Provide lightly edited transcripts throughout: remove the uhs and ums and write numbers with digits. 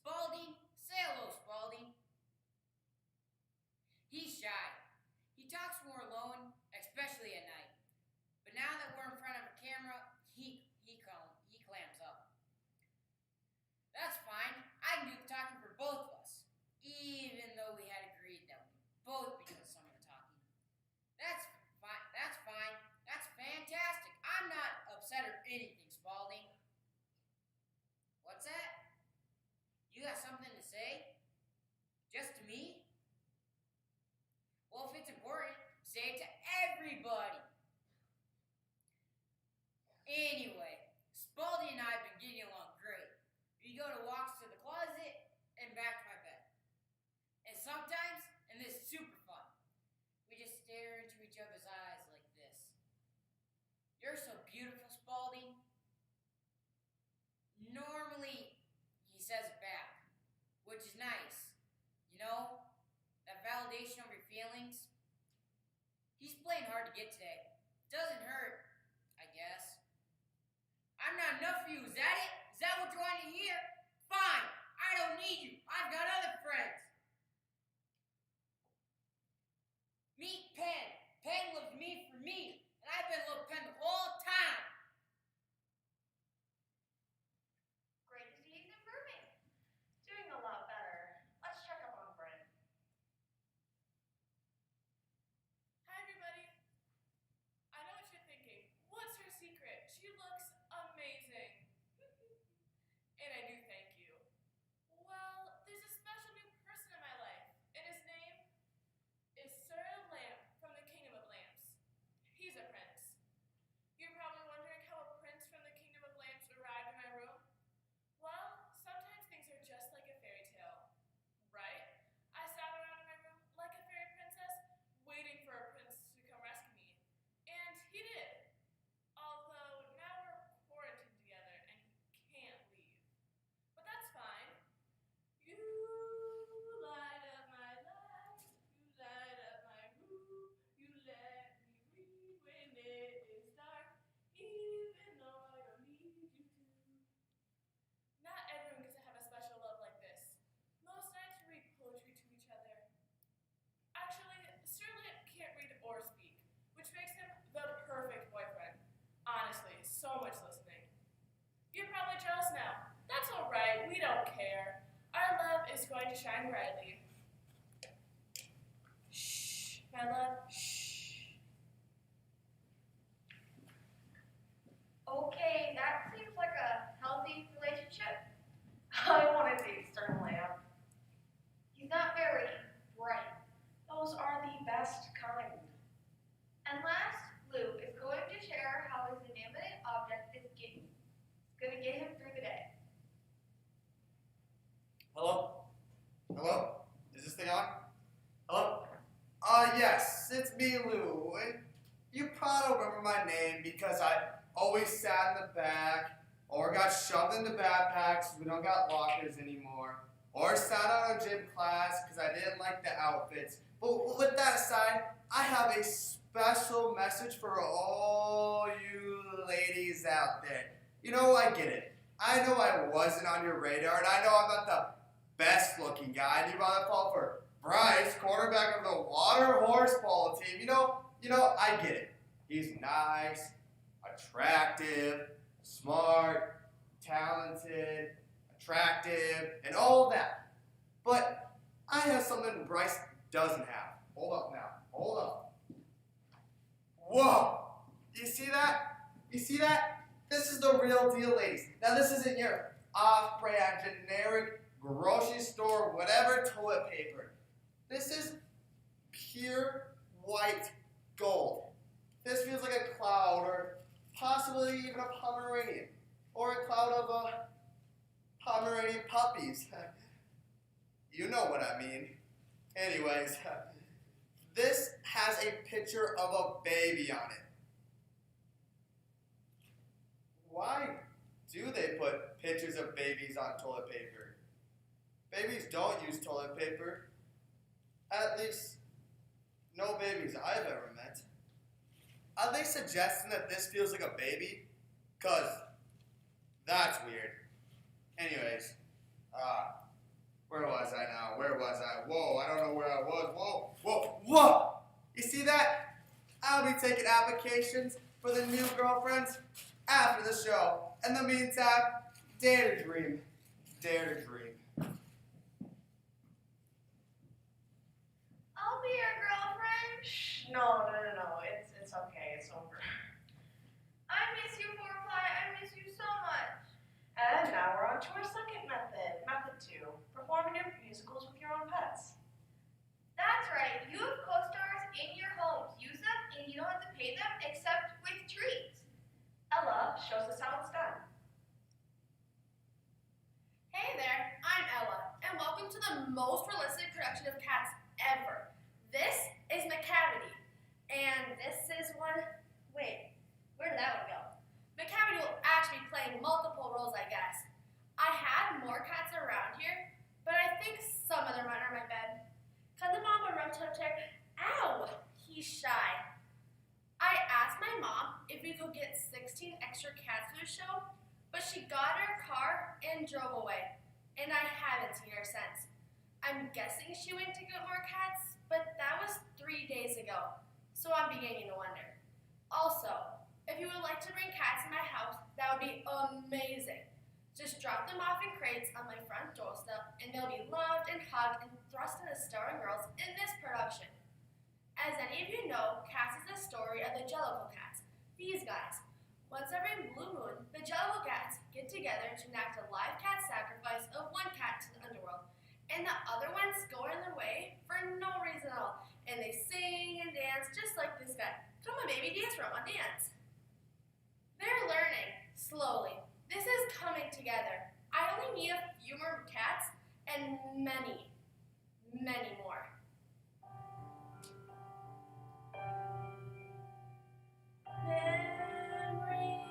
Spalding, say hello, Spalding. He's shy. He talks more alone, especially at night. But now that we're in front of a camera, he clams up. That's fine. I can do the talking for both of us, even though we had agreed that we both be doing some of the talking. That's fine. That's fine. That's fantastic. I'm not upset or anything, Spalding. What's that? You got something to say? Just to me? Well, if it's important, say it to everybody. Anyway, Spalding and I have been getting along great. We go to walks to the closet and back to my bed. And sometimes, and this is super fun, we just stare into each other's eyes like this. You're so beautiful, Spalding. Normally, he says it back, which is nice. You know, that validation of your feelings. He's playing hard to get today. Doesn't hurt, I guess. I'm not enough for you, is that it? Is that what you want to hear? Fine, I don't need you. I've got other friends. Meet Penn. Penn loves me for me, and I've been little Penn the whole time. Great to see he's improving. Doing a lot better. Let's check up on Bryn. Hi, everybody. I know what you're thinking. What's her secret? She looks amazing. And I do thank you. Well, there's a special new person in my life, and his name is Sir Lamb from the Kingdom of Lambs. He's a prince. You're probably wondering how a prince from the Kingdom of Lambs arrived in my room. Well, sometimes things are just like a fairy tale, right? I sat around in my room like a fairy princess, waiting for a prince to come rescue me. And he did. Although now we're quarantined together and he can't leave. But that's fine. You light up my life, you light up my room, you let me read when it is dark, even though I don't need you to. Not everyone gets to have a special love like this. Most nights we read poetry to each other. Actually, Sir Lamp can't read or speak, which makes him the perfect boyfriend. Honestly, so much listening. You're probably jealous now. That's alright, we don't care. Our love is going to shine brightly. Shh, my love, shh. Okay, that seems like a healthy relationship. I want to date Sir Lamb. He's not very bright. Those are the best kind. And last, Lou is going to share how his inanimate object is going to get him through the day. Hello? Hello? Is this thing on? Hello? Yes, it's me, Lou. And you probably don't remember my name because I always sat in the back, or got shoved into backpacks, we don't got lockers anymore, or sat out of gym class because I didn't like the outfits. But with that aside, I have a special message for all you ladies out there. You know, I get it. I know I wasn't on your radar, and I know I'm not the best looking guy, and you'd rather fall for Bryce, quarterback of the water horse polo team. You know, I get it. He's nice, attractive, smart, talented, attractive, and all that. But I have something Bryce doesn't have. Hold up now. Hold up. Whoa! You see that? You see that? This is the real deal, ladies. Now, this isn't your off-brand, generic, grocery store, whatever toilet paper. This is pure white gold. This feels like a cloud, or possibly even a Pomeranian, or a cloud of Pomeranian puppies. You know what I mean. Anyways, this has a picture of a baby on it. Why do they put pictures of babies on toilet paper? Babies don't use toilet paper. At least, no babies I've ever met. Are they suggesting that this feels like a baby? 'Cause that's weird. Anyways, applications for the new girlfriends after the show. In the meantime, dare to dream. Dare to dream. I'll be your girlfriend. Shh, no. It's okay. It's over. I miss you, Fourfly. I miss you so much. And now we're on to our second method. Method 2. Performing your musicals with your own pets. That's right. You have co-stars in your homes. Use them and you don't have to pay them except with treats. Ella shows us how it's done. Hey there, I'm Ella, and welcome to the most realistic production of Cats ever. This is McCavity, and this is one. Wait, where did that one go? McCavity will actually be playing multiple roles, I guess. I had more cats around here, but I think some of them are under my bed. Cause the mom would run to check. Ow, he's shy. I asked my mom if we could get 16 extra cats for the show, but she got in her car and drove away, and I haven't seen her since. I'm guessing she went to get more cats, but that was 3 days ago, so I'm beginning to wonder. Also, if you would like to bring cats in my house, that would be amazing. Just drop them off in crates on my front doorstep, and they'll be loved and hugged and thrust into starring roles in this production. As any of you know, Cats is the story of the Jellicle Cats. These guys. Once every blue moon, the Jellicle Cats get together to enact a live cat sacrifice of one cat to the underworld, and the other ones go in their way for no reason at all, and they sing and dance just like this guy. Come on, baby, dance, Roma, dance. They're learning, slowly. This is coming together. I only need a few more cats, and many, many more. Memory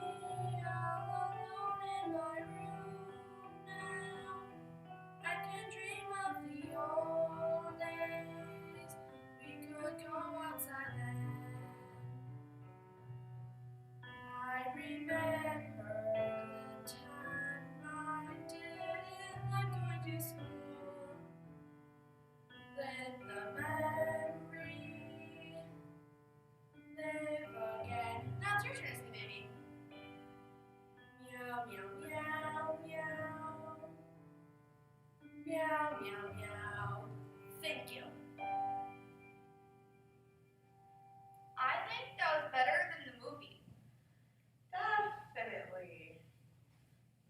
all alone in my room now. I can dream of the old days. We could go outside then. I remember the time I didn't like going to school. Let the memory live again. Now it's your turn to sing, baby. Meow, meow, meow, meow. Meow, meow, meow. Thank you. I think that was better than the movie. Definitely.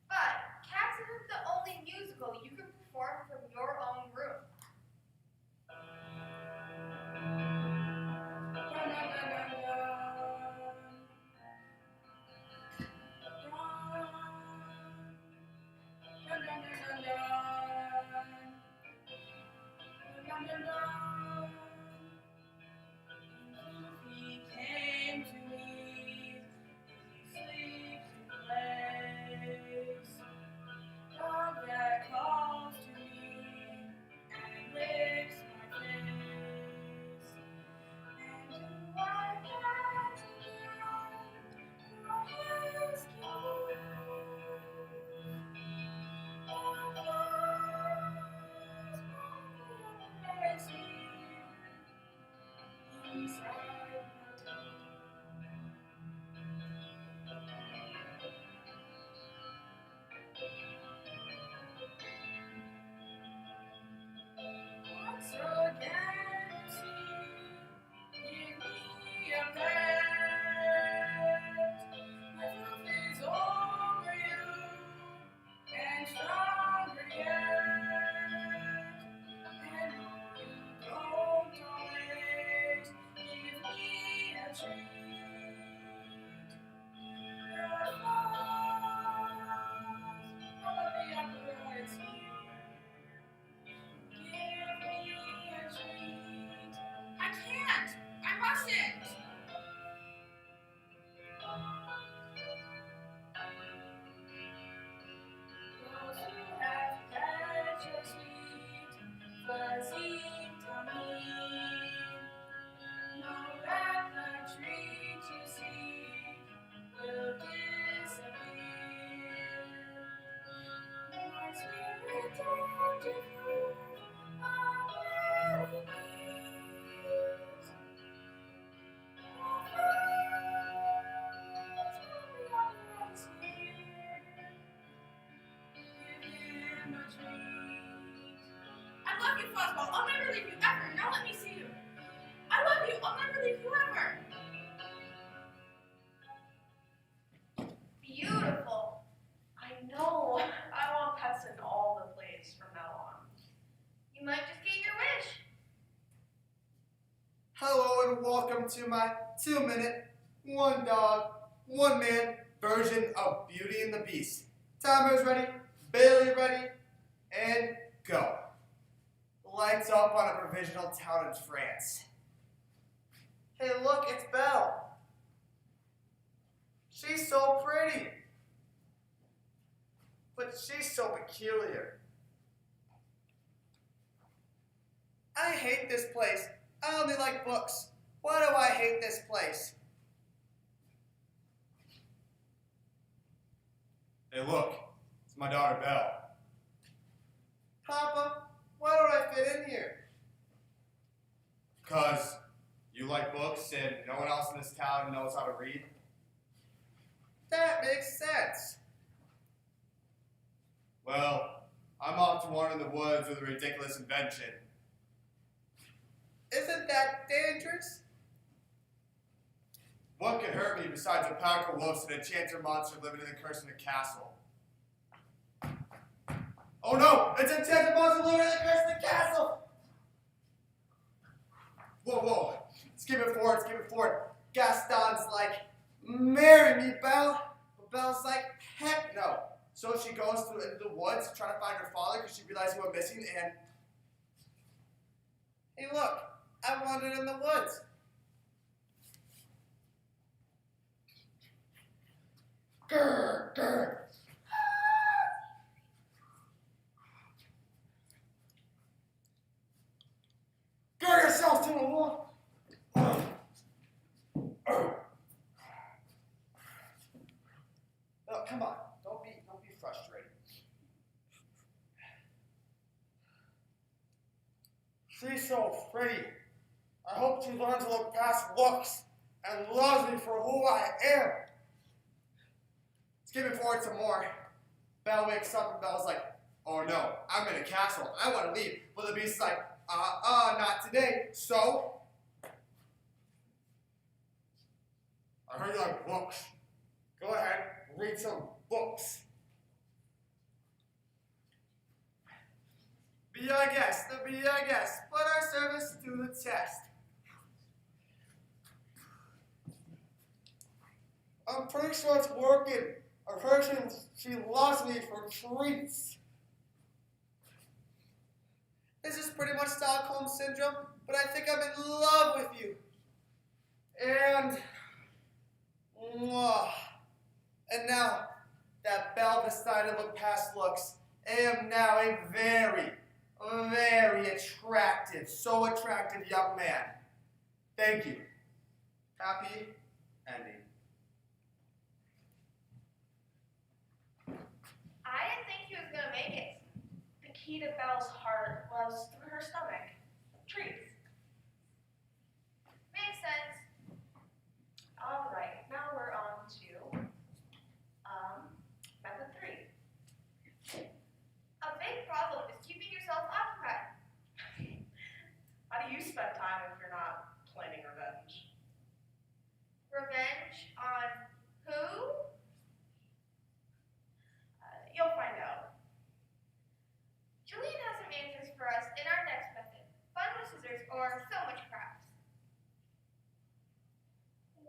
But Cats isn't the only musical you can perform from your own room. He came to me, he sleeps in place. Dog that calls to me, you, Fuzzball. I'll never leave you ever. Now let me see you. I love you. I'll never leave you ever. Beautiful. I know. I want pets in all the plays from now on. You might just get your wish. Hello and welcome to my 2-minute, 1 dog, 1 man version of Beauty and the Beast. Timer's ready, Bailey ready, and go. Lights up on a provisional town in France. Hey look, it's Belle. She's so pretty. But she's so peculiar. I hate this place. I only like books. Why do I hate this place? Hey look, it's my daughter Belle. Papa, why don't I fit in here? 'Cause you like books and no one else in this town knows how to read? That makes sense. Well, I'm off to wander in the woods with a ridiculous invention. Isn't that dangerous? What could hurt me besides a pack of wolves and a enchanted monster living in the curse in a castle? Oh no! It's an enchanted monster living in the curse in the castle! Whoa, whoa. Skip it forward, skip it forward. Gaston's like, marry me, Belle. But Belle's like, heck no. So she goes into the woods trying to find her father because she realized he went missing and... Hey look, I wandered in the woods. Grr, grr. Grr yourself to the wall. Oh, come on, don't be frustrated. She's so pretty. I hope she learns to look past looks and loves me for who I am. Skipping forward some more. Belle wakes up and Belle's like, oh no, I'm in a castle. I want to leave. But the beast's like, not today. So, I heard you like books. Go ahead, read some books. Be our guest, be our guest. Put our service to the test. I'm pretty sure it's working. I've heard she loves me for treats. This is pretty much Stockholm Syndrome, but I think I'm in love with you. And, mwah. And now that Belle decided to look past looks, I am now a very, very attractive, so attractive young man. Thank you. Happy ending. I didn't think he was gonna make it. The key to Belle's heart was through her stomach. Treats. Makes sense. Alright, now we're on to method 3. A big problem is keeping yourself occupied. How do you spend time if you're not planning revenge? Revenge on who? You'll find out. Julian has some answers for us in our next method. Fun with scissors or so much crafts.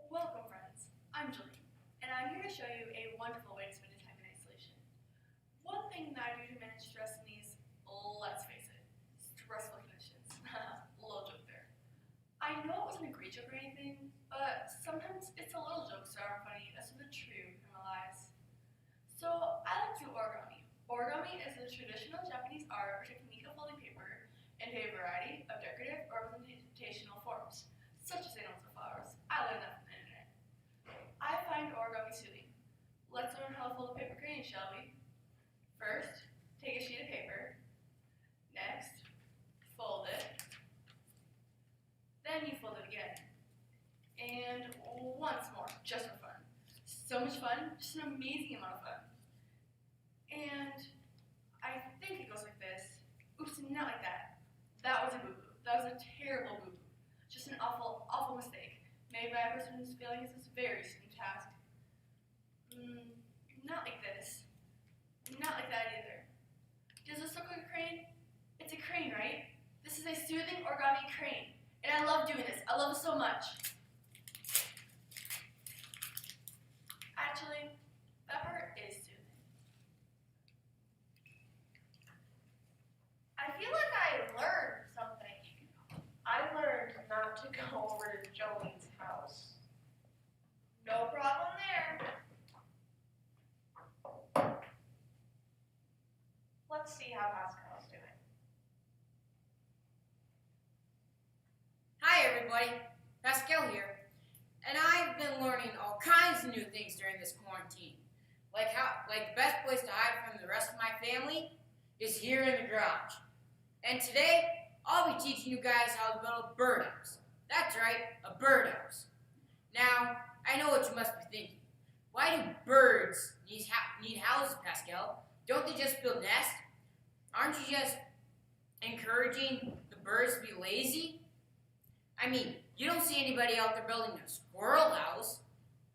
Welcome, friends. I'm Julie, and I'm here to show you a wonderful way to spend your time in isolation. One thing that I do to manage stress in these, let's face it, stressful conditions. Little joke there. I know it wasn't a great joke or anything, but sometimes it's a little jokes that aren't funny as to the true criminalize. So I like to do origami. Origami is a traditional Japanese art or technique of folding paper into a variety of decorative or representational forms, such as animals and flowers. I learned that from the internet. I find origami soothing. Let's learn how to fold a paper crane, shall we? First, take a sheet of paper. Next, fold it. Then you fold it again. And once more, just for fun. So much fun, just an amazing amount of fun. And I think it goes like this. Oops, not like that. just an awful, awful mistake made by a person whose feelings is a very soon task. Not like this. Not like that either. Does this look like a crane? It's a crane, right? This is a soothing origami crane. And I love doing this. I love it so much. Actually, that part is soothing. I feel like I learned something. I learned not to go over to Jolene's house. No problem there. Let's see how Pascal's doing. Hi everybody, Pascal here, and I've been learning all kinds of new things during this quarantine. Like the best place to hide from the rest of my family is here in the garage. And today, I'll be teaching you guys how to build a birdhouse. That's right, a birdhouse. Now, I know what you must be thinking. Why do birds need houses, Pascal? Don't they just build nests? Aren't you just encouraging the birds to be lazy? I mean, you don't see anybody out there building a squirrel house.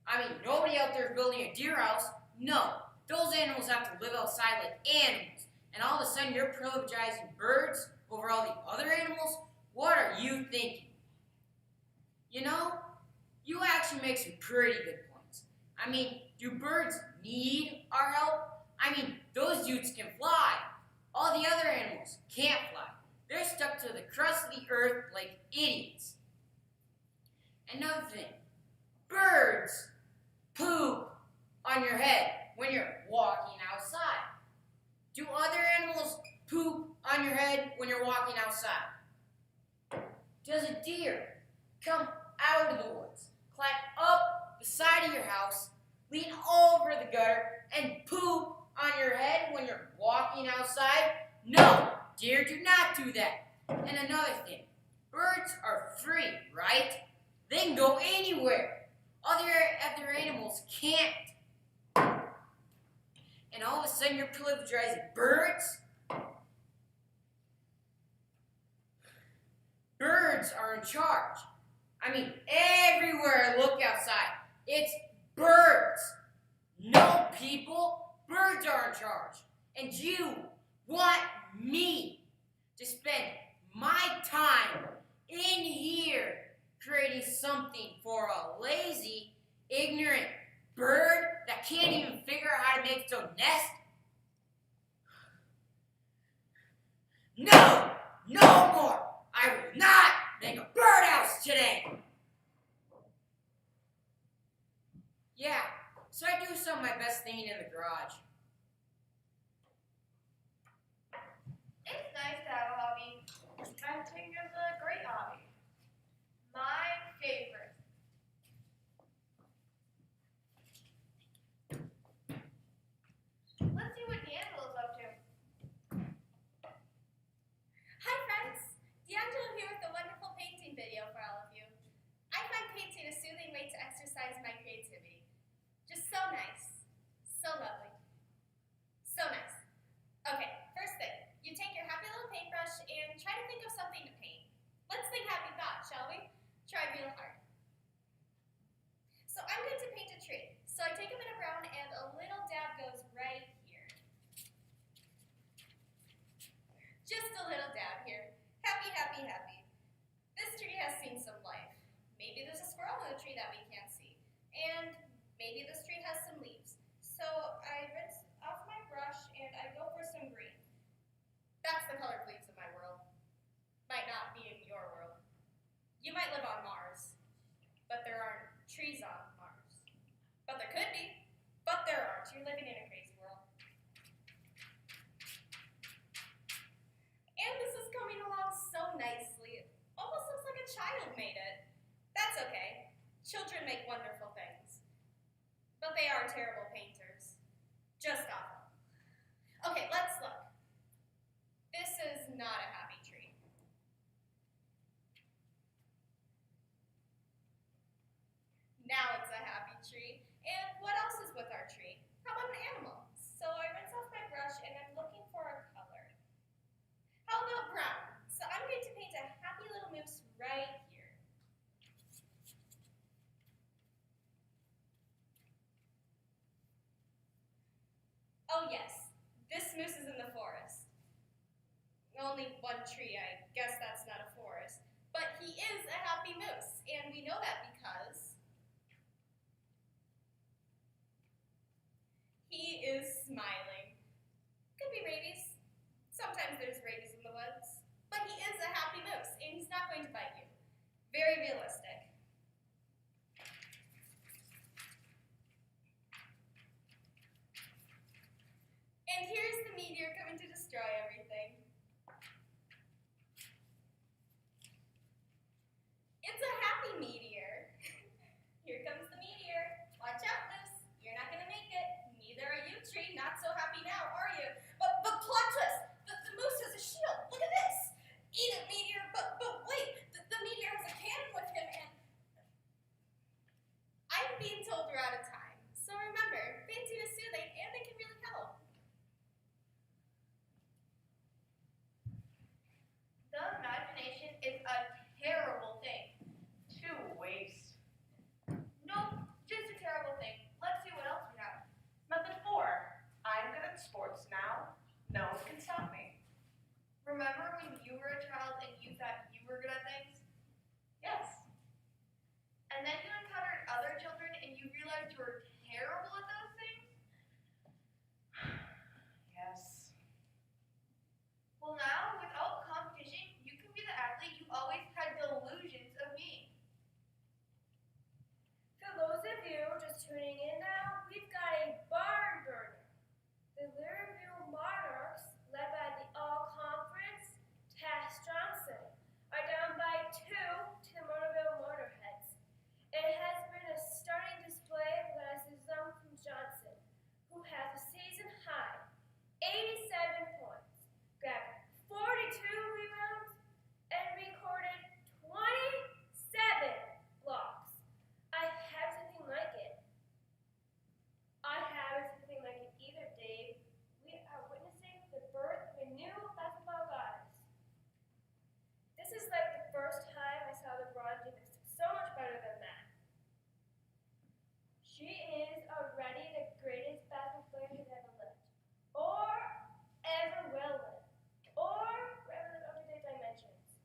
I mean, nobody out there is building a deer house. No, those animals have to live outside like animals. And all of a sudden you're privileging birds over all the other animals? What are you thinking? You know, you actually make some pretty good points. I mean, do birds need our help? I mean, those dudes can fly. All the other animals can't fly. They're stuck to the crust of the earth like idiots. Another thing, birds poop on your head when you're walking outside. Do other animals poop on your head when you're walking outside? Does a deer come out of the woods, climb up the side of your house, lean over the gutter, and poop on your head when you're walking outside? No, deer do not do that. And another thing, birds are free, right? They can go anywhere. Other animals can't. And all of a sudden you're privileging birds? Birds are in charge. I mean, everywhere I look outside, it's birds. No people, birds are in charge. And you want me to spend my time in here creating something for a lazy, ignorant bird that can't even figure out how to make its own nest? No! No more! I will not make a birdhouse today! Yeah, so I do some of my best thinking in the garage. It's nice to have a hobby. Venting is a great hobby. My favorite. Let's see what D'Angelo's up to. Hi friends, D'Angelo here with a wonderful painting video for all of you. I find painting a soothing way to exercise my creativity. Just so nice, so lovely, so nice. Okay, first thing, you take your happy little paintbrush and try to think of something to paint. Let's think happy thoughts, shall we? Try real hard. So I'm going to paint a tree. So I take a bit of brown and a little dab goes right here. Just a little dab here. Happy, happy, happy. This tree has seen some life. Maybe there's a squirrel in the tree that we can't see. And maybe this tree has some leaves. So I rinse off my brush and I go for some green. That's the colored leaves of my world. Might not be in your world. You might live on Mars, but there aren't trees on Mars. But there could be, but there aren't. You're living in a crazy world. And this is coming along so nicely. It almost looks like a child made it. That's okay. Children make wonderful things. But they are terrible painters. Just awful. Okay, let's look. This is not a happy tree. Now it's a happy tree. And what else is with our tree? How about an animal? So I rinse off my brush and I'm looking for a color. How about brown? So I'm going to paint a happy little moose right here. tree. I guess that's not a forest. But he is a happy moose, and we know that because he is smiling. Could be rabies. Sometimes there's rabies in the woods. But he is a happy moose, and he's not going to bite you. Very realistic. And here's the meteor coming to destroy everything. It's a happy meteor. Here comes the meteor. Watch out, moose. You're not gonna make it. Neither are you, tree. Not so happy now, are you? But plot twist. The moose has a shield. Look at this. Eat it, meteor. But wait. The meteor has a cannon with him, and I'm being told we're out of time. So remember, fancy is soothing, and it can really help. The imagination is a terrible thing to waste. Nope, just a terrible thing. Let's see what else we have. Method 4. I'm good at sports now. No one can stop me. Remember when you were a child and you thought you were good at things? Yes. And then you encountered other children and you realized you were terrible at those things? Yes. Well, now, without competition, you can be the athlete you always had delusions of being. For those of you just tuning in now, we've got a barn burner. The Learville Monarchs, led by the All-Conference Tass Johnson, are down by 2 to the Motorville Motorheads. It has been a stunning display led by from Johnson, who has a season high 87 points, grabbed 42 rebounds, and recorded 27 blocks. I have something like it. I have something like it either, Dave. We are witnessing the birth of a new basketball goddess. This is like the first time I saw LeBron do so much better than that. She is already the greatest basketball player who's ever lived, or ever will live, or ever live up to their dimensions.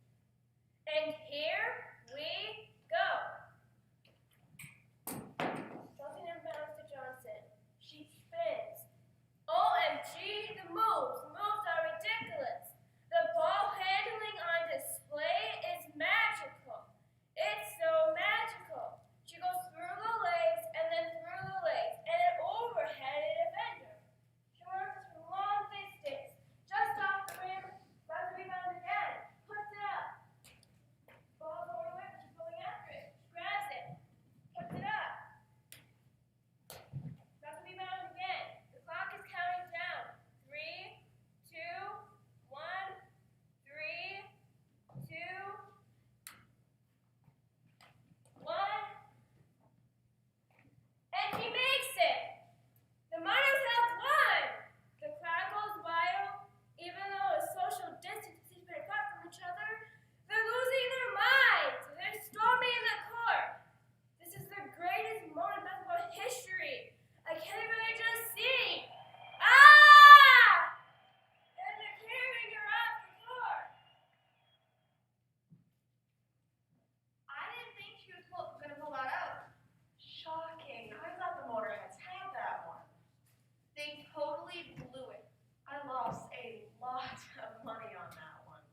And here we go. Something inbounds to Johnson. She spins. OMG, the moves. Moves are ridiculous. The ball handling on display is magical. It's so magical. She goes through the legs and then through the legs and then overhead a defender. She works from long distance, just off the rim, grabs the rebound again, puts it up. Ball's going away, but she's going after it. She grabs it, puts it up. Grabs the rebound again. The clock is counting down. 3, 2, 1, 3, 2, 1. And he makes it! The Miners have won! The crowd goes wild, even though a social distance is keeping apart from each other. They're losing their minds! They're storming the court! This is the greatest moment in basketball history! I can't even just see! Ah! And they're carrying her off the court! I didn't think she was going to pull that out. Shocking. I thought the Motorheads had that one. They totally blew it. I lost a lot of money on that one.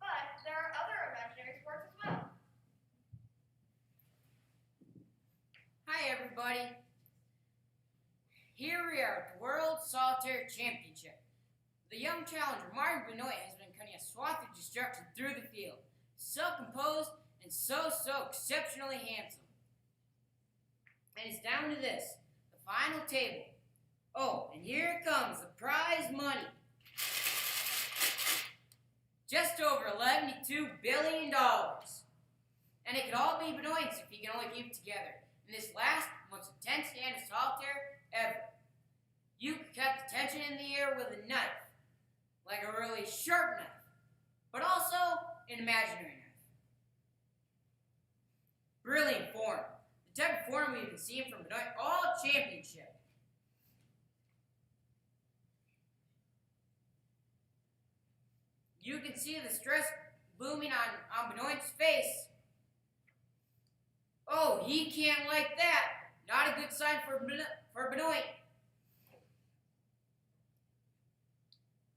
But there are other imaginary sports as well. Hi, everybody. Here we are at the World Solitaire Championship. The young challenger, Martin Benoit, has been cutting a swath of destruction through the field. So composed and so exceptionally handsome. And it's down to this, the final table. Oh, and here comes the prize money. Just over $11.2 billion. And it could all be Benoit's if he can only keep it together. In this last, most intense hand of solitaire ever. You could cut the tension in the air with a knife. Like a really sharp knife. But also an imaginary knife. Brilliant form. The type of form we've been seeing from Benoit all championship. You can see the stress looming on Benoit's face. Oh, he can't like that. Not a good sign for Benoit.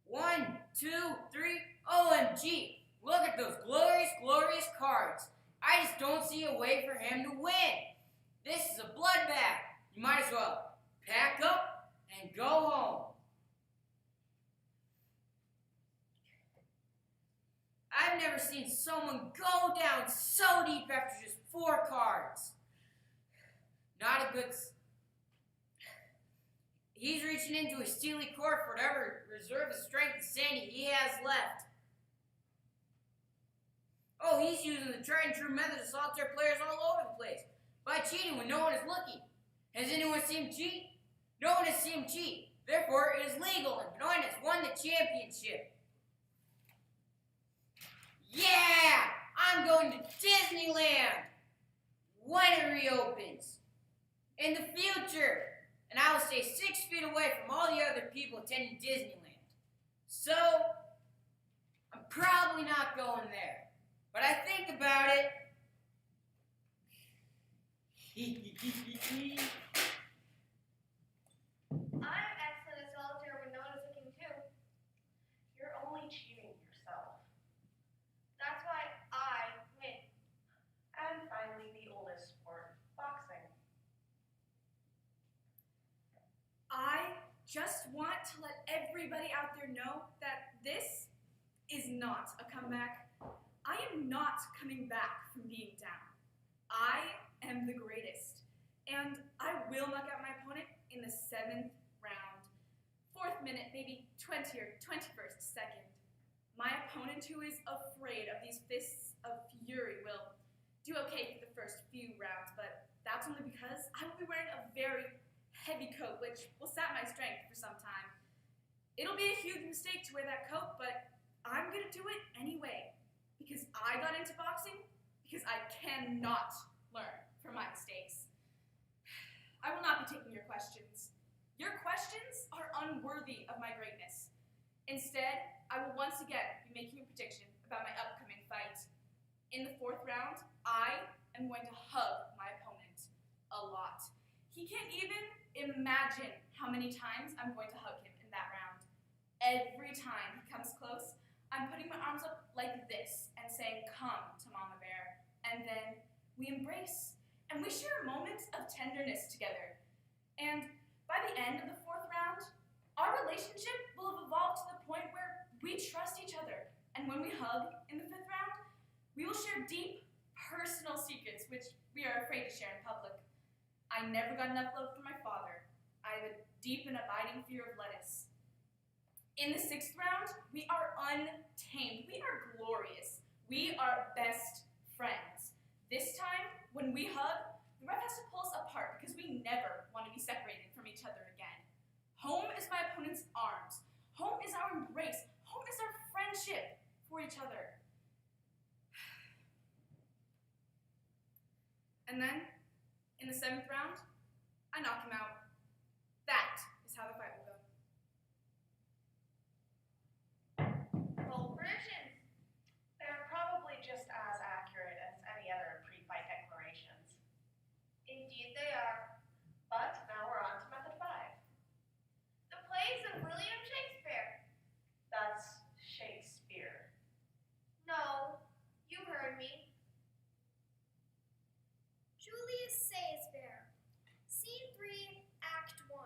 1, 2, 3, OMG. Look at those glorious, glorious cards. I just don't see a way for him to win. This is a bloodbath. You might as well pack up and go home. I've never seen someone go down so deep after just 4 cards. Not a good... He's reaching into his steely core for whatever reserve of strength and sanity he has left. Oh, he's using the tried and true method of solitaire players all over the place. By cheating when no one is looking. Has anyone seen him cheat? No one has seen him cheat. Therefore, it is legal and Benoit has won the championship. Yeah! I'm going to Disneyland when it reopens. In the future. And I will stay 6 feet away from all the other people attending Disneyland. So, I'm probably not going there. But I think about it. I'm excellent at solitaire when no one is looking too. You're only cheating yourself. That's why I win. And finally, the oldest sport, boxing. I just want to let everybody out there know that this is not a comeback. I am not coming back from being down. I am the greatest. And I will knock out my opponent in the 7th round. 4th minute, maybe 20 or 21st second. My opponent, who is afraid of these fists of fury, will do okay for the first few rounds, but that's only because I will be wearing a very heavy coat, which will sap my strength for some time. It'll be a huge mistake to wear that coat, but I'm gonna do it anyway. Because I got into boxing, because I cannot learn from my mistakes. I will not be taking your questions. Your questions are unworthy of my greatness. Instead, I will once again be making a prediction about my upcoming fight. In the 4th round, I am going to hug my opponent a lot. He can't even imagine how many times I'm going to hug him in that round. Every time he comes close, I'm putting my arms up like this and saying, "Come to Mama Bear." And then we embrace and we share a moment of tenderness together. And by the end of the 4th round, our relationship will have evolved to the point where we trust each other. And when we hug in the 5th round, we will share deep, personal secrets which we are afraid to share in public. I never got enough love from my father. I have a deep and abiding fear of lettuce. In the 6th round, we are untamed. We are glorious. We are best friends. This time, when we hug, the ref has to pull us apart because we never want to be separated from each other again. Home is my opponent's arms. Home is our embrace. Home is our friendship for each other. And then, in the 7th round, I knock him out. That is how the fight will go. Bold predictions. They're probably just as accurate as any other pre-fight declarations. Indeed they are. But now we're on to method 5. The plays of William Shakespeare. That's Shakespeare. No, you heard me. Julius Caesar. Scene 3, Act 1.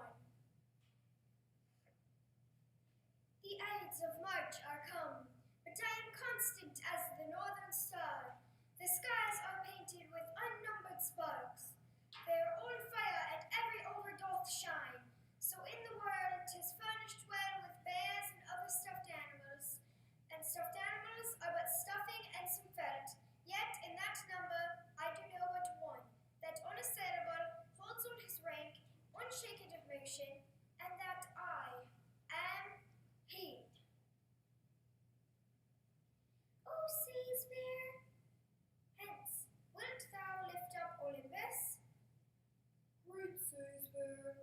The Ides of March are come, but I am constant as the northern star. The skies are painted with unnumbered sparks. They are on fire at every over doth shine. So in the world 'tis furnished well with bears and other stuffed animals. And stuffed animals are but stuffing and some felt. Yet in that number I do know but one, that unassailable holds on his rank, unshaken of motion, and that I am he. O Caesar, hence wilt thou lift up Olympus? Great Caesar,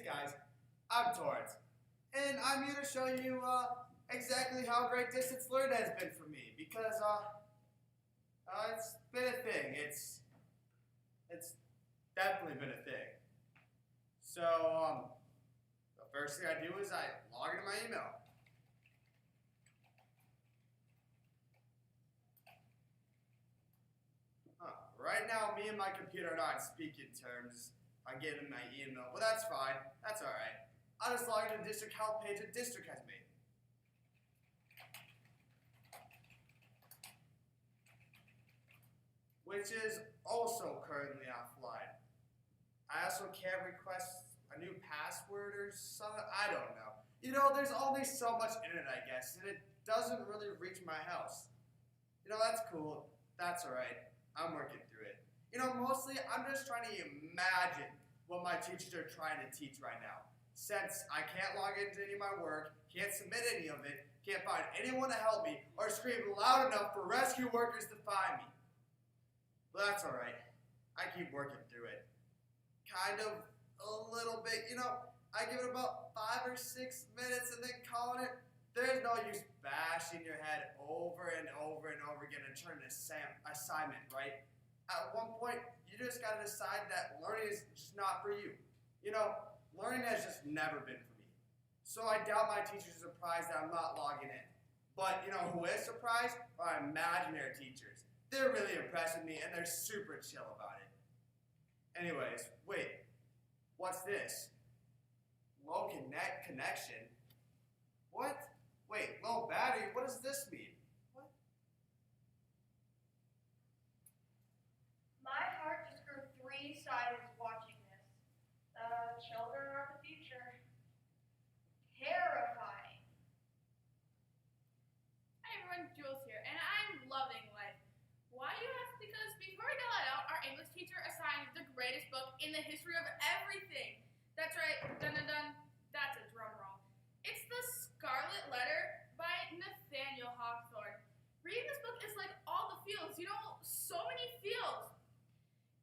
guys, I'm Torrance, and I'm here to show you exactly how great distance learning has been for me, because it's been a thing. It's definitely been a thing. So the first thing I do is I log into my email. Right now, me and my computer are not speaking terms. I get in my email, but that's fine. That's all right. I'll just log into the district help page that district has made. Which is also currently offline. I also can't request a new password or something. I don't know. You know, there's only so much internet, I guess, and it doesn't really reach my house. You know, that's cool. That's all right. I'm working through it. You know, mostly I'm just trying to imagine what my teachers are trying to teach right now. Since I can't log into any of my work, can't submit any of it, can't find anyone to help me, or scream loud enough for rescue workers to find me. But that's alright. I keep working through it. Kind of a little bit, you know, I give it about 5 or 6 minutes and then calling it. There's no use bashing your head over and over and over again and turning an assignment, right? At one point, you just gotta decide that learning is just not for you. You know, learning has just never been for me. So I doubt my teachers are surprised that I'm not logging in. But you know who is surprised? Are imaginary teachers. They're really impressed with me and they're super chill about it. Anyways, wait, what's this? Low connection? What? Wait, low battery? What does this mean? What? My heart just grew 3 sizes watching this. The children are the future. Terrifying. Hi everyone, Jules here, and I'm loving life. Why you ask? Because before we got let out, our English teacher assigned the greatest book in the history of everything. That's right, dun dun dun, that's a drum roll. It's The Scarlet Letter by Nathaniel Hawthorne. Reading this book is like all the feels, you know, so many feels.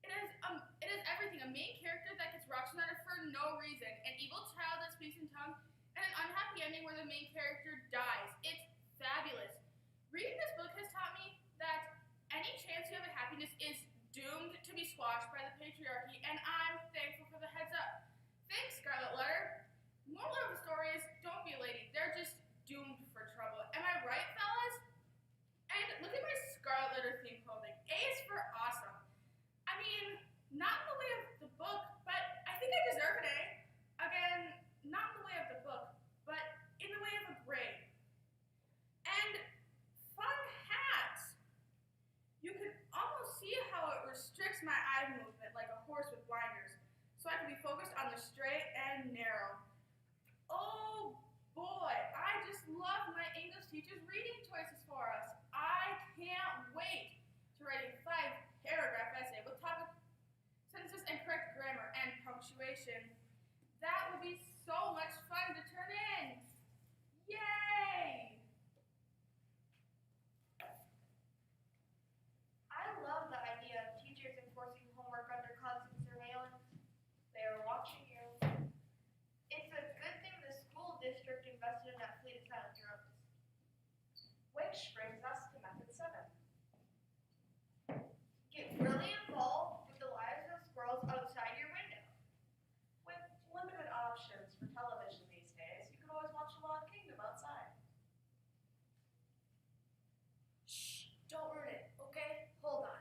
It is everything, a main character that gets rocks on her for no reason, an evil child that speaks in tongues, and an unhappy ending where the main character dies. It's fabulous. Reading this book has taught me that any chance you have at happiness is doomed to be squashed by the patriarchy, and I'm thankful for the heads up. Thanks, Scarlet Letter. Moral of the story is, don't be a lady. They're just doomed for trouble. Am I right, fellas? And look at my Scarlet Letter theme clothing. A is for awesome. I mean, not in the way of the book, but I think I deserve an A. Again, not in the way of the book, but in the way of a grade. And fun hats. You can almost see how it restricts my eye movement like a horse with blinders, so I can be focused on the straight and narrow. Oh boy, I just love my English teacher's reading choices for us. I can't wait to write a 5-paragraph essay with topic sentences and correct grammar and punctuation. That will be so much fun to turn in. Yay! I love the idea of teachers enforcing homework under constant surveillance. They are watching you. It's a good thing the school district invested in that fleet of silent drones. Which brings us to method 7. Get really involved with the lives of squirrels outside your window. With limited options for television these days, you can always watch The Lost Kingdom outside. Shh, don't ruin it, okay? Hold on.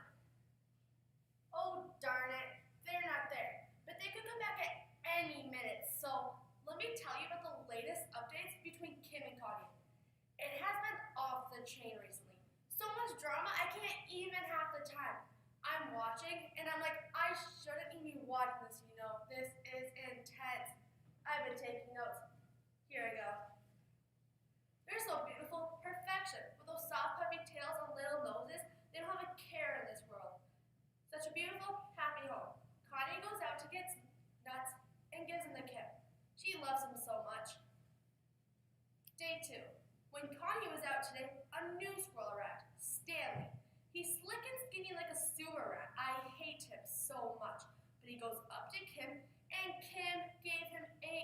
Oh, darn it. They're not there. But they could come back at any minute. So, let me tell you about the latest updates between Kim and Connie. It has been off the chain recently. So much drama, I can't even have the time. I'm watching, and I'm like, I shouldn't even be watching this, you know. This is intense. I've been taking notes. Here I go. They're so beautiful. Perfection. With those soft, puppy tails and little noses, they don't have a care in this world. Such a beautiful, happy home. Connie goes out to get nuts and gives him the Kim. She loves him so much. Day 2. When Connie was out today, a new squirrel arrived, Stanley. He's slick and skinny like a sewer rat. I hate him so much. But he goes up to Kim, and Kim gave him a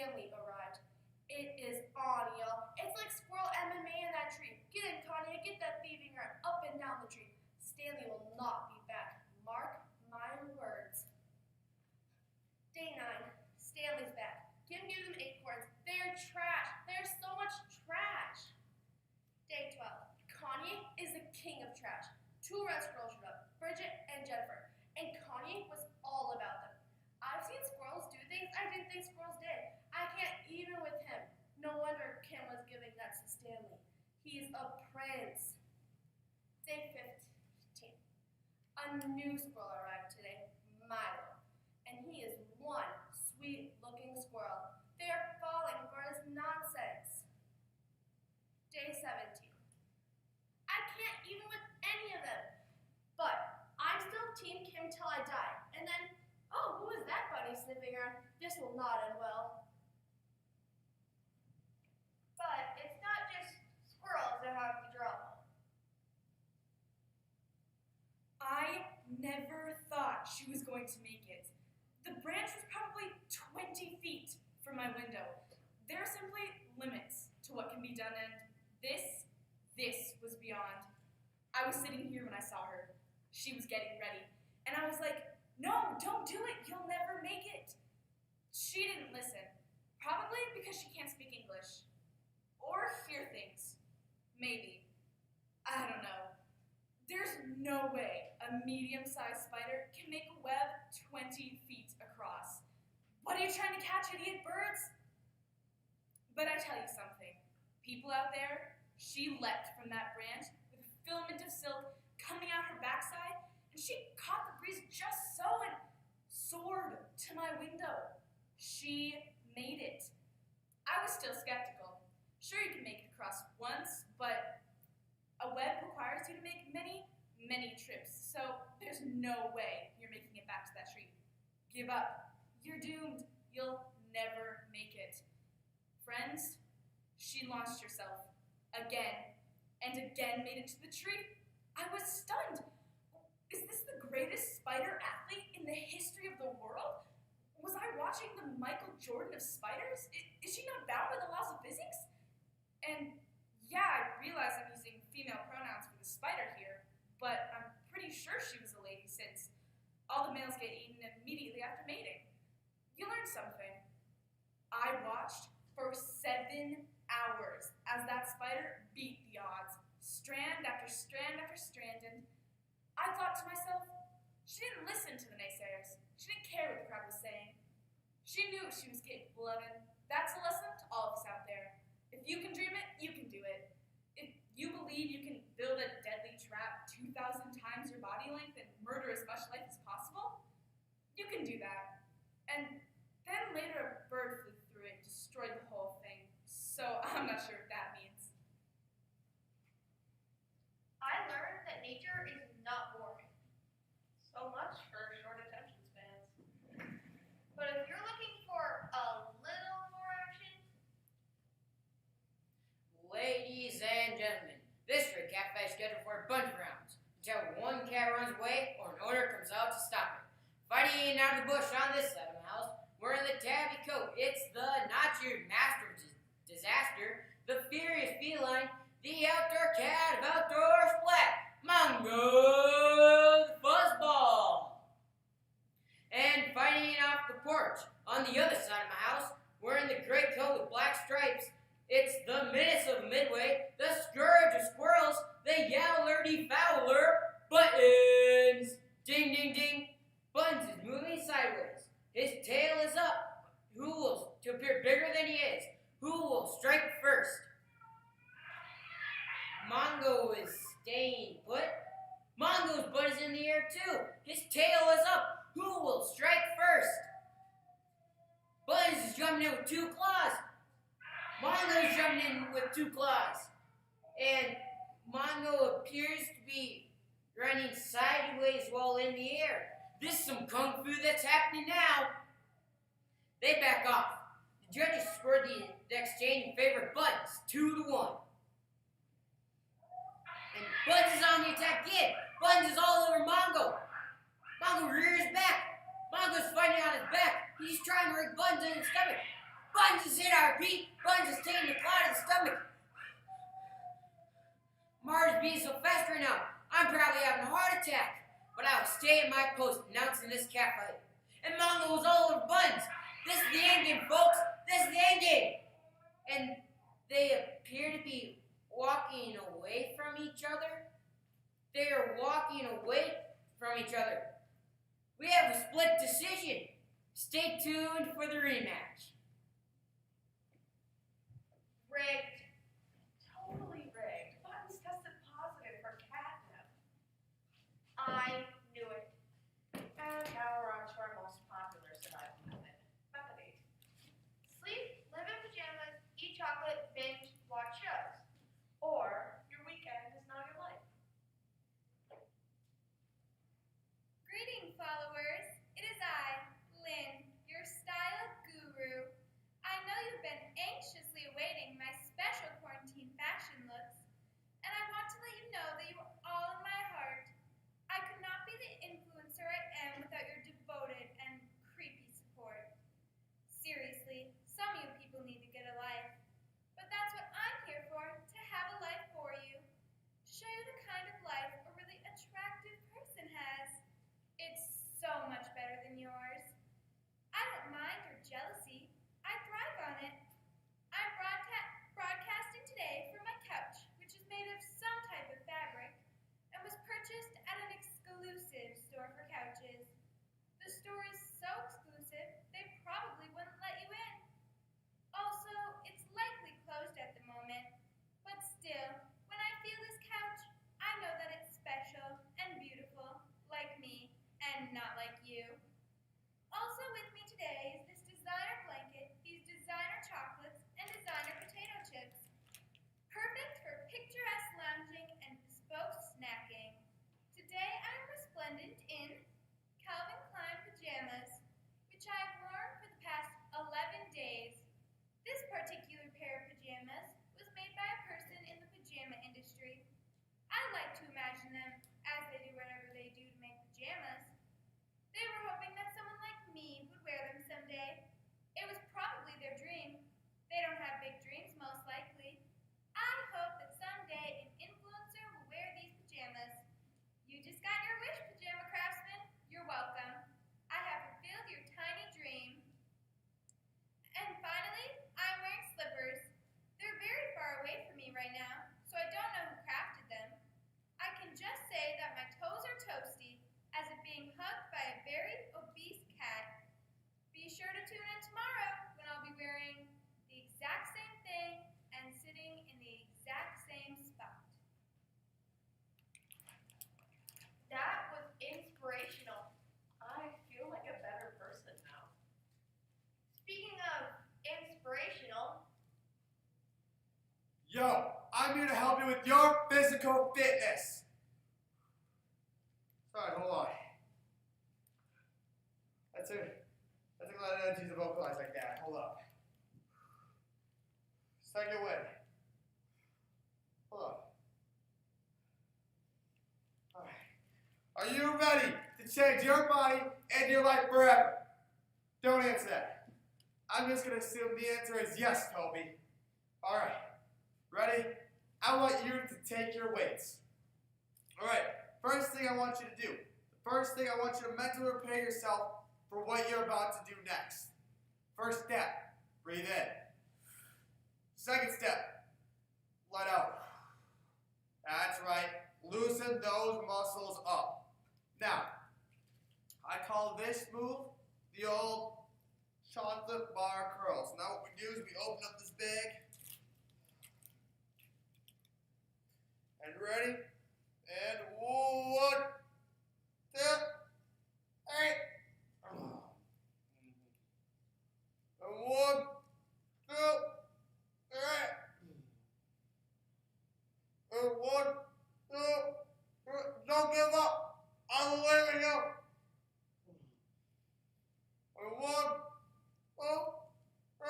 Stanley arrived. It is on, y'all. It's like squirrel MMA in that tree. Get in, Connie, get that thieving rat up and down the tree. Stanley will not be back. Mark my words. Day 9. Stanley's back. Kim gave them acorns. They're trash. There's so much trash. Day 12. Connie is the king of trash. 2 red squirrels showed up, Bridget and Jennifer. And Connie was all about them. I've seen squirrels do things I didn't think squirrels did. I can't even with him. No wonder Kim was giving that to Stanley. He's a prince. Day 15. A new squirrel arrived today, Milo. And he is one sweet-looking squirrel. They are falling for his nonsense. Day 17. I can't even with any of them. But I'm still Team Kim till I die. And then, oh, who is that bunny sniffing around? This will not end well. But it's not just squirrels that have the drama. I never thought she was going to make it. The branch was probably 20 feet from my window. There are simply limits to what can be done, and this was beyond. I was sitting here when I saw her. She was getting ready, and I was like, no, don't do it. You'll never make it. She didn't listen, probably because she can't speak English or hear things. Maybe. I don't know. There's no way a medium-sized spider can make a web 20 feet across. What are you trying to catch, idiot birds? But I tell you something. People out there, she leapt from that branch with a filament of silk coming out her backside, and she caught the breeze just so and soared to my window. She made it. I was still skeptical. Sure, you can make it across once, but a web requires you to make many, many trips, so there's no way you're making it back to that tree. Give up. You're doomed. You'll never make it. Friends, she launched herself again and again made it to the tree. I was stunned. Is this the greatest spider athlete in the history of the world? Was I watching the Michael Jordan of spiders? Is she not bound by the laws of physics? And yeah, I realize I'm using female pronouns for the spider here, but I'm pretty sure she was a lady since all the males get eaten immediately after mating. You learned something. I watched for 7 hours as that spider beat the odds, strand after strand after strand, and I thought to myself, she didn't listen to the naysayers. She didn't care what the crowd was saying. She knew what she was capable of, and that's a lesson to all of us out there. If you can dream it, you can do it. If you believe you can build a deadly trap 2,000 times your body length and murder as much life as possible, you can do that. And then later a bird flew through it and destroyed the whole thing. So I'm not sure what that means. I learned that nature is not boring. So much for short attention spans. But if you're looking for a little more action, Ladies and gentlemen, this Red Cat fight is scheduled for a bunch of rounds until one cat runs away or an owner comes out to stop it. Fighting out of the bush on this side of the house, wearing the tabby coat, it's the not your master disaster, the furious feline, the outdoor cat of outdoor splat, Mongo the Fuzzball. And fighting off the porch on the other side of my house, wearing the gray coat with black stripes, it's the menace of Midway, the scourge of squirrels, the yowler fowler, Buttons! Ding, ding, ding. Buttons is moving sideways. His tail is up. Who will to appear bigger than he is? Who will strike first? Mongo is staying put. Mongo's butt is in the air too. His tail is up. Who will strike first? Buttons is jumping in with 2 claws. Mongo's jumping in with 2 claws. And Mongo appears to be running sideways while in the air. This is some kung fu that's happening now. They back off. The judges scored the exchange in favor of Buttons, 2-1. And Buttons is on the attack again. Buttons is all over Mongo. Mongo rears back. Mongo's fighting on his back. He's trying to rig Buttons in his stomach. Buttons repeat, Buns is taking the clot of the stomach. Mars being so fast right now, I'm probably having a heart attack. But I will stay at my post announcing this cat fight. And Mongo was all over Buns. This is the end game, folks. This is the end game. And they appear to be walking away from each other. They are walking away from each other. We have a split decision. Stay tuned for the rematch. Rigged. Totally rigged. Buttons tested positive for catnip. I knew it. And now we're on to our most popular survival method, method 8. Sleep, live in pajamas, eat chocolate, binge, watch shows. Or your weekend is now your life. Greeting, followers. It is I, Lynn, your style guru. I know you've been anxiously awaiting my special quarantine fashion looks, and I want to let you know that you are all in my heart. I could not be the influencer I am without your devoted and creepy support. Seriously, some of you people need to get a life. But that's what I'm here for, to have a life for you. To show you the kind of life a really attractive person has. It's so much better than yours. I don't mind your jealousy. I thrive on it. I'm broadcasting today from my couch, which is made of some type of fabric, and was purchased at an exclusive store for couches. The store is so exclusive, they probably wouldn't let you in. Also, it's likely closed at the moment, but still, when I feel this couch, I know that it's special and beautiful, like me, and not like you. Also with me today is this designer blanket, these designer chocolates, and designer potato chips. Perfect for picturesque lounging and bespoke snacking. Today I'm resplendent in Calvin Klein pajamas, which I've worn for the past 11 days. This particular pair of pajamas was made by a person in the pajama industry. I like to imagine them as they do whatever they do to make pajamas. They were hoping that someone like me would wear them someday. It was probably their dream. They don't have big dreams, most likely. I hope that someday an influencer will wear these pajamas. You just got your wish, pajama craftsman. You're welcome. I have fulfilled your tiny dream. And finally, I'm wearing slippers. They're very far away from me right now, so I don't know who crafted them. I can just say that my toes are toasty, as if being hugged by a very obese cat. Be sure to tune in tomorrow when I'll be wearing the exact same thing and sitting in the exact same spot. That was inspirational. I feel like a better person now. Speaking of inspirational, Yo, I'm here to help you with your physical fitness. Sorry, hold on. That took a lot of energy to vocalize like that. Hold up. Second wind. Hold up. Alright. Are you ready to change your body and your life forever? Don't answer that. I'm just gonna assume the answer is yes, Toby. Alright. Ready? I want you to take your weights. Alright, first thing I want you to do. The first thing I want you to mentally prepare yourself for what you're about to do next. First step, breathe in. Second step, let out. That's right, loosen those muscles up. Now, I call this move the old chocolate bar curls. Now what we do is we open up this bag. And ready? And 1, 2, 3. And 1, 2, 3. And 1, 2, 3. Don't give up. I'm waiting you. And 1, 2, 3.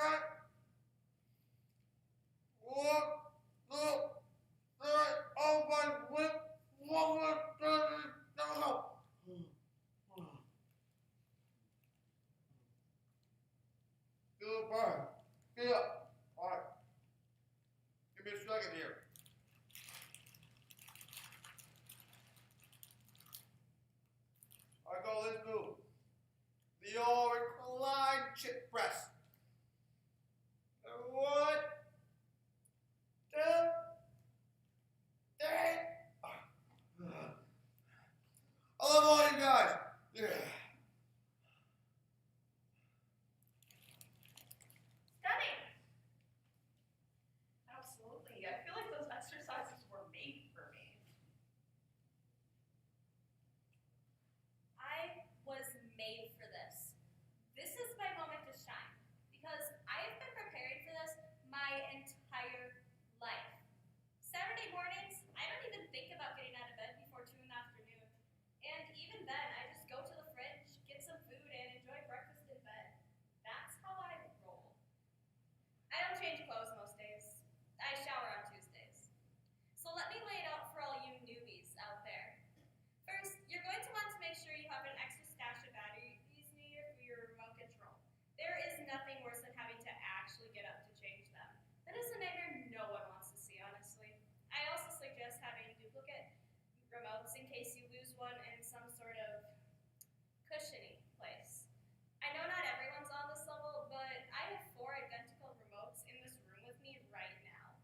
one in some sort of cushiony place. I know not everyone's on this level, but I have 4 identical remotes in this room with me right now.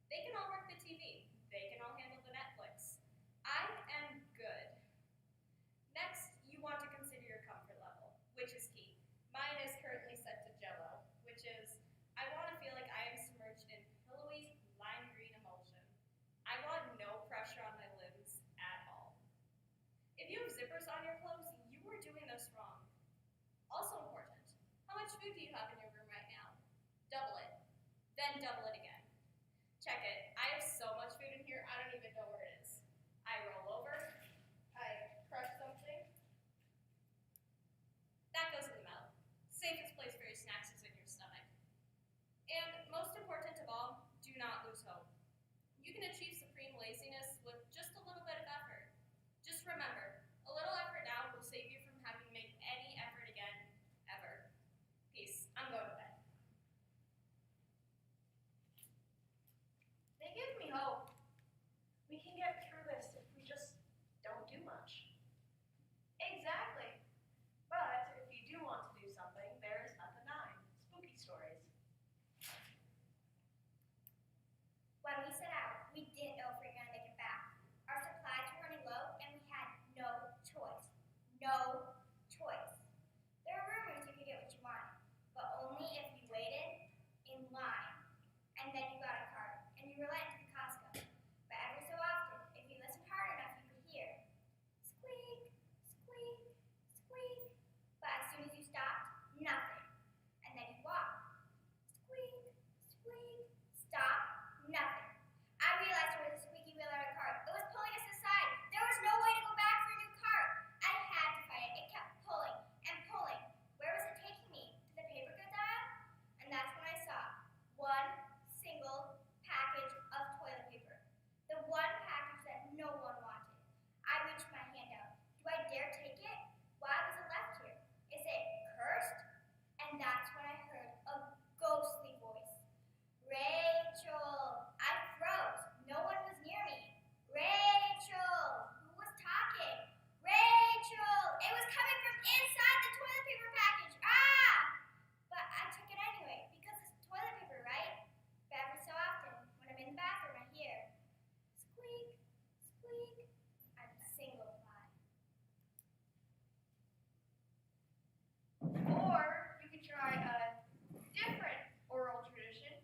They can all work the TV. They can all handle the Netflix. I am good. Next, you want to consider your comfort level, which is key. Mine is currently set to Jello, which is I want to feel like I am submerged in pillowy lime green emulsion. I want no pressure on my limbs at all. If you have zippers on your clothes, you are doing this wrong. Also important, how much food do you have in your room right now? Double it. Then double it again. Check it. I have so much food in here, I don't even know where it is. I roll over. I crush something. That goes in the mouth. Safest place for your snacks is in your stomach. And most important of all, do not lose hope. You can achieve supreme laziness with just a little bit of effort. Just remember, a little effort now will save you from having to make any effort again, ever. Peace. I'm going to bed. They give me hope. We can get through this if we just don't do much. Exactly. But if you do want to do something, there is Method 9, spooky stories. When we set out, we didn't know if we were going to make it back. Our supplies were running low, and we had no choice. No choice. There were rumors you could get what you wanted, but only if you waited in line, and then you got a card, and you were let into the Costco. But every so often, if you listened hard enough, you could hear squeak, squeak, squeak. But as soon as you stopped, nothing. And then you walked. Squeak, squeak, stop, nothing. I realized there was a squeaky wheel on our cart. It was pulling us aside. There was no way to go back for a new cart. I had to fight it. It kept pulling and pulling. Where was it taking me? To the paper goods aisle? And that's when I saw one single package of toilet paper. The one package that no one wanted. I reached my hand out. Do I dare take it? Why was it left here? Is it cursed? And that's when I heard a ghostly voice. Rachel! I froze. No one was near me. Rachel! Who was talking? Rachel! It was coming from inside the toilet paper package. Ah! But I took it anyway because it's toilet paper, right? But every so often, when I'm in the bathroom, I hear squeak, squeak. I'm single fly. Or you could try a different oral tradition.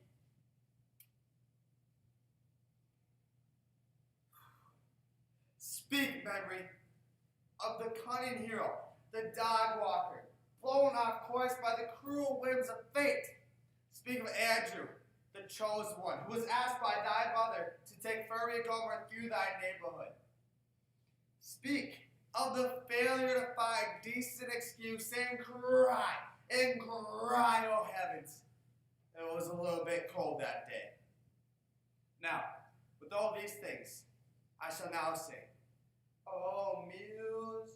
Speak, memory, of the cunning hero, the dog walker, blown off course by the cruel whims of fate. Speak of Andrew, the chosen one, who was asked by thy mother to take furry Gomer through thy neighborhood. Speak of the failure to find decent excuse and cry, oh heavens. It was a little bit cold that day. Now, with all these things, I shall now sing. Oh, muse,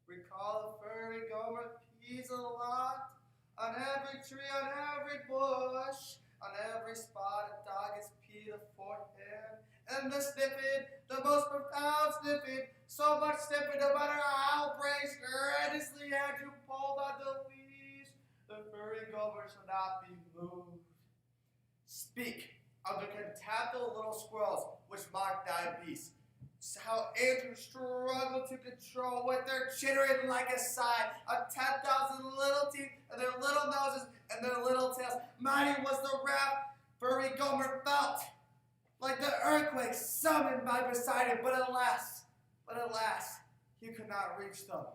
recall the furry Gomer peas aloft, on every tree, on every bush, on every spot a dog is peed aforehand, and the sniffing, the most profound sniffing, so much sniffing, no matter how brave, courageously Andrew pulled on the leash, the furry Gomer shall not be moved. Speak of the contemptible little squirrels which mock thy beast. How Andrew struggled to control with their chittering like a sigh of 10,000 little teeth and their little noses and their little tails. Mighty was the wrath furry Gomer felt, like the earthquake summoned by Poseidon. But alas, he could not reach them.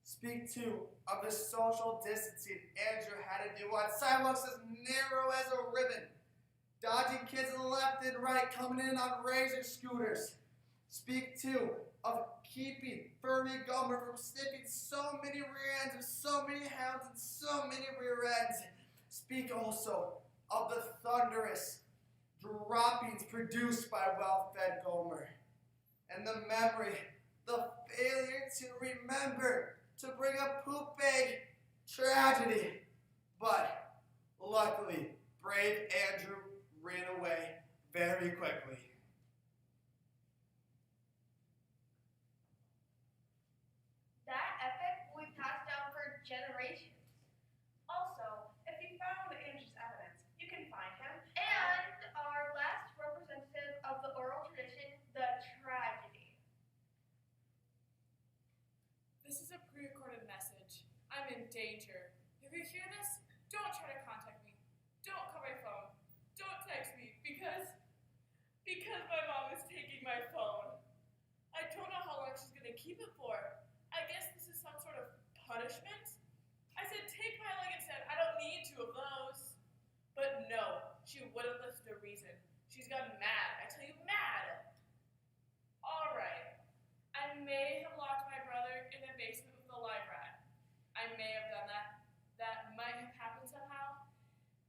Speak too of the social distancing Andrew had to do on sidewalks as narrow as a ribbon, dodging kids to the left and right, coming in on razor scooters. Speak too of keeping furry Gomer from sniffing so many rear ends of so many hounds and so many rear ends. Speak also of the thunderous droppings produced by well-fed Gomer, and the memory, the failure to remember to bring a poop bag tragedy. But luckily, brave Andrew ran away very quickly. before. I guess this is some sort of punishment? I said, take my leg instead. I don't need two of those. But no, she wouldn't listen to reason. She's gotten mad. I tell you, mad. All right. I may have locked my brother in the basement with a live rat. I may have done that. That might have happened somehow.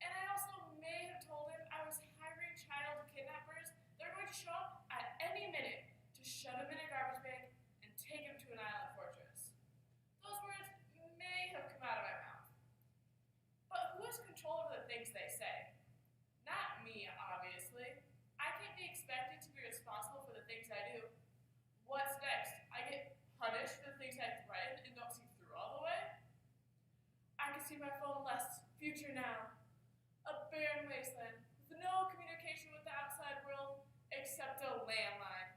And I also may have told him I was hiring child kidnappers. They're going to show up at any minute to shove him in a garbage bag and take him to an island fortress. Those words may have come out of my mouth. But who has control over the things they say? Not me, obviously. I can't be expected to be responsible for the things I do. What's next? I get punished for the things I threaten and don't see through all the way? I can see my phone less future now. A barren wasteland with no communication with the outside world except a landline.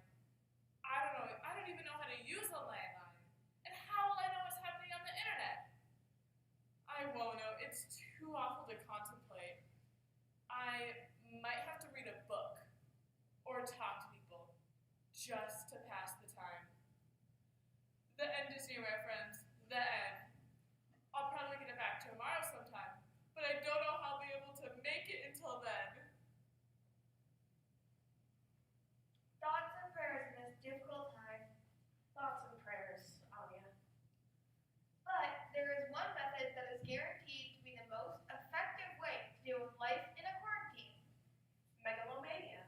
I don't even know how to use a landline. And how will I know what's happening on the internet? I won't know. It's too awful to contemplate. I might have to read a book or talk to people just to pass the time. The end is near, my friends. The end. I'll probably get it back tomorrow sometime, but I don't know how I'll be able to make it until then. Thoughts and prayers in this difficult time. Thoughts and prayers, Anya. But there is one method that is guaranteed to be the most effective way to deal with life in a quarantine. Megalomania.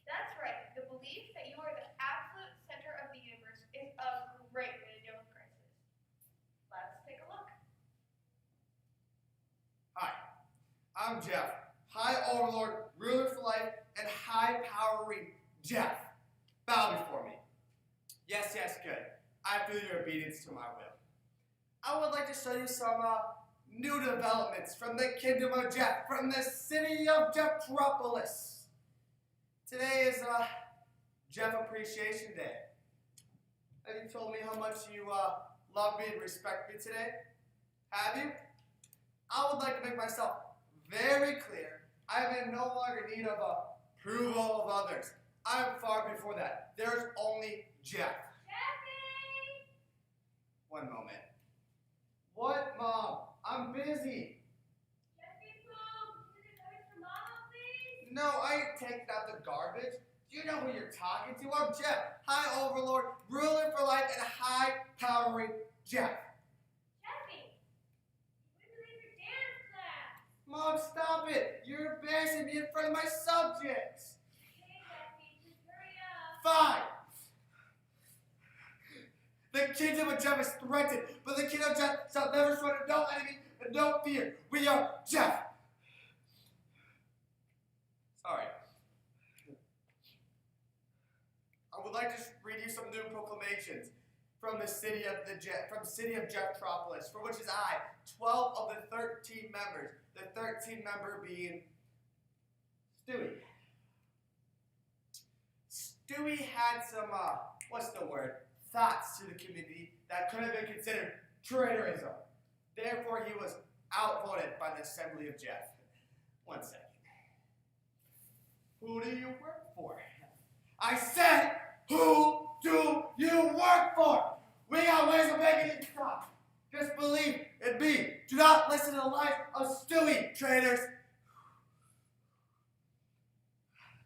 That's right. The belief that you are the absolute center of the universe is a great way to deal with crisis. Let's take a look. Hi, I'm Jeff, High Overlord, Ruler for Life, and High Powering Jeff. Bow before me. Yes, good. I feel your obedience to my will. I would like to show you some new developments from the Kingdom of Jeff, from the city of Jefftropolis. Today is Jeff Appreciation Day. Have you told me how much you love me and respect me today? Have you? I would like to make myself very clear. I am in no longer need of approval of others. I am far before that. There's only Jeff. Jeffy! One moment. What, Mom? I'm busy. Jeffy Boom, can you come for Mama, please? No, I ain't taking out the garbage. Do you know who you're talking to? I'm Jeff, High Overlord, Ruler for Life, and High Powering Jeff. Jeffy, you wouldn't leave your dance class. Mom, stop it. You're embarrassing me in front of my subjects. Okay, Jeffy, just hurry up. Fine. The kingdom of Jeff is threatened, but the kingdom of Jeff shall never surrender no enemy and no fear. We are Jeff. Sorry. I would like to read you some new proclamations from the city of Jefftropolis, for which is I, 12 of the 13 members, the 13th member being Stewie. Stewie had some, thoughts to the community that could have been considered traitorism. Therefore, he was outvoted by the Assembly of Jeff. 1 second. Who do you work for? I said, who do you work for? We got ways of making it stop. Just believe in me. Do not listen to the lies of Stewie, traitors.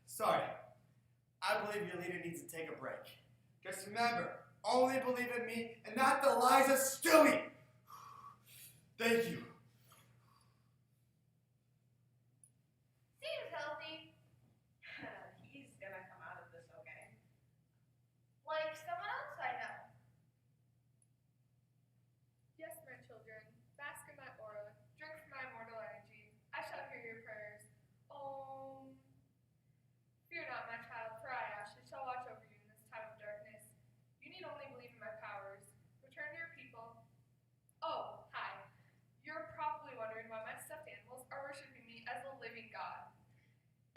Sorry. I believe your leader needs to take a break. Just remember, only believe in me and not the lies of Stewie. Thank you. Seems healthy. He's gonna come out of this okay. Like someone else I know. Yes, my children, bask in my aura, drink from my immortal energy. I shall hear your prayers. Fear not, my child, for I, Ashley, shall watch over you in this time of darkness. You need only believe in my powers. Return to your people. Oh, hi. You're probably wondering why my stuffed animals are worshiping me as a living god.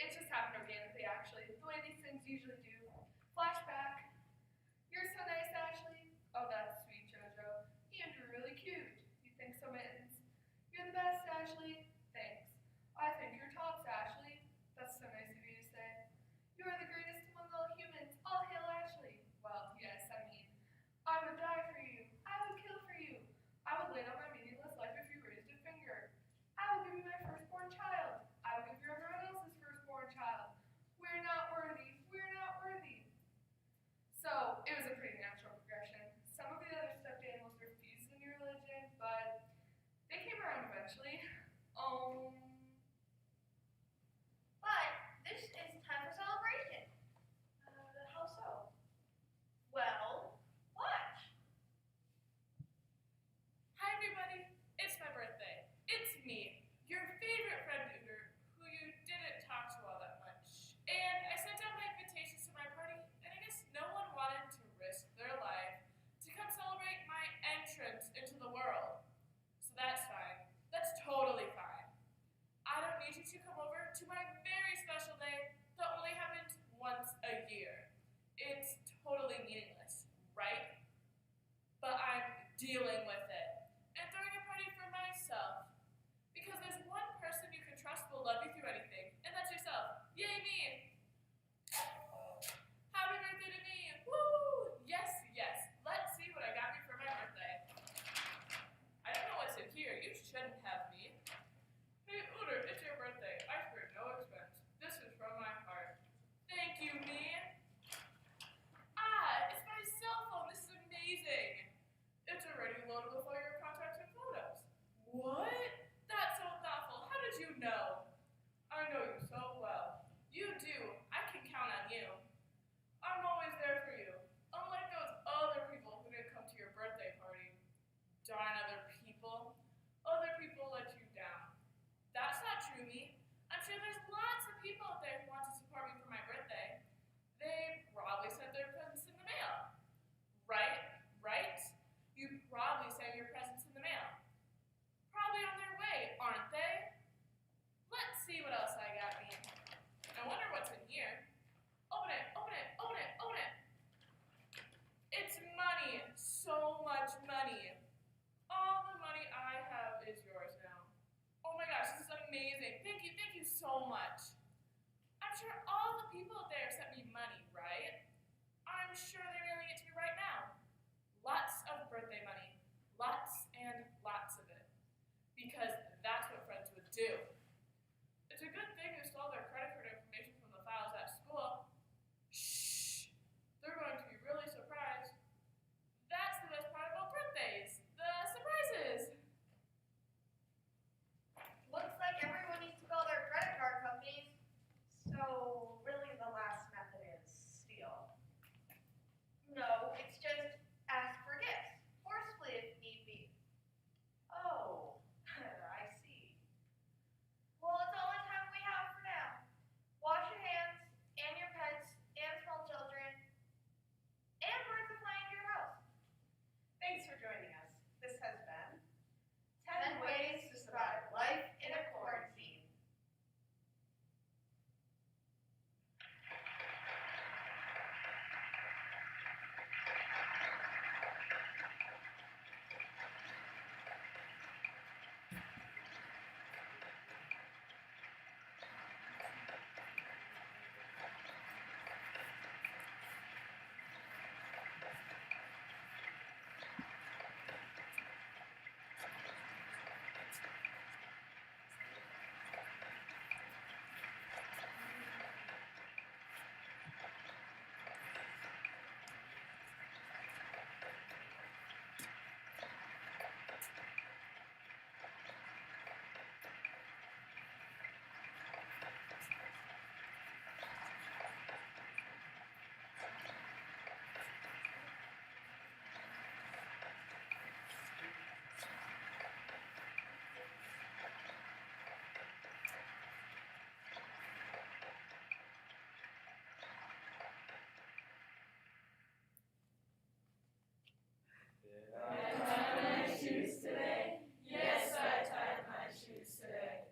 It just happened organically, actually, the way these things usually do. Flashback. You're so nice, Ashley. Oh, that's sweet, Jojo. And you're really cute. You think so, Mittens? You're the best, Ashley. Thanks. I think you're tops, Ashley. That's so nice of you to say. You are the greatest among all humans. All hail Ashley. Well, yes, I I know you so well. You do. I can count on you. I'm always there for you. Unlike those other people who didn't come to your birthday party. Darn other people. Other people let you down. That's not true, me. I'm sure there's lots of people out there who want to support me for my birthday. They probably sent their presents in the mail. Right? Right? You probably sent your presents in the mail. Probably on their way, aren't they? Let's see what else I got, me. I wonder what's in here. Open it, open it, open it, open it. It's money. So much money. All the money I have is yours now. Oh my gosh, this is amazing. Thank you so much. I'm sure all the people out there sent me money, right? I'm sure they're mailing it to me right now. Lots of birthday money. Lots and lots of it. Because that's what friends would do. It's a good thing they stole their credit card information from the files at school. Shh! They're going to be really surprised. That's the best part about birthdays. The surprises. Looks like everyone needs to call their credit card companies. So really the last method is steal. No, it's just ask for gifts. Forcefully if need be. Oh, I see. Well, it's all the time we have for now. Wash your hands, and your pets, and small children, and birds that fly into your house. Thanks for joining us. This has been 10 ways to survive life in a quarantine. Did I tied my shoes today? Yes, I tied my shoes today.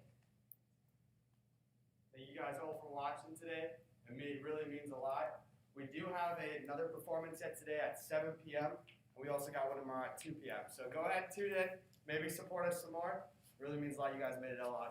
Thank you guys all for watching today. It really means a lot. We do have another performance yet today at 7 p.m. And we also got one tomorrow at 2 p.m. So go ahead and tune in. Maybe support us some more. It really means a lot. You guys made it a lot here.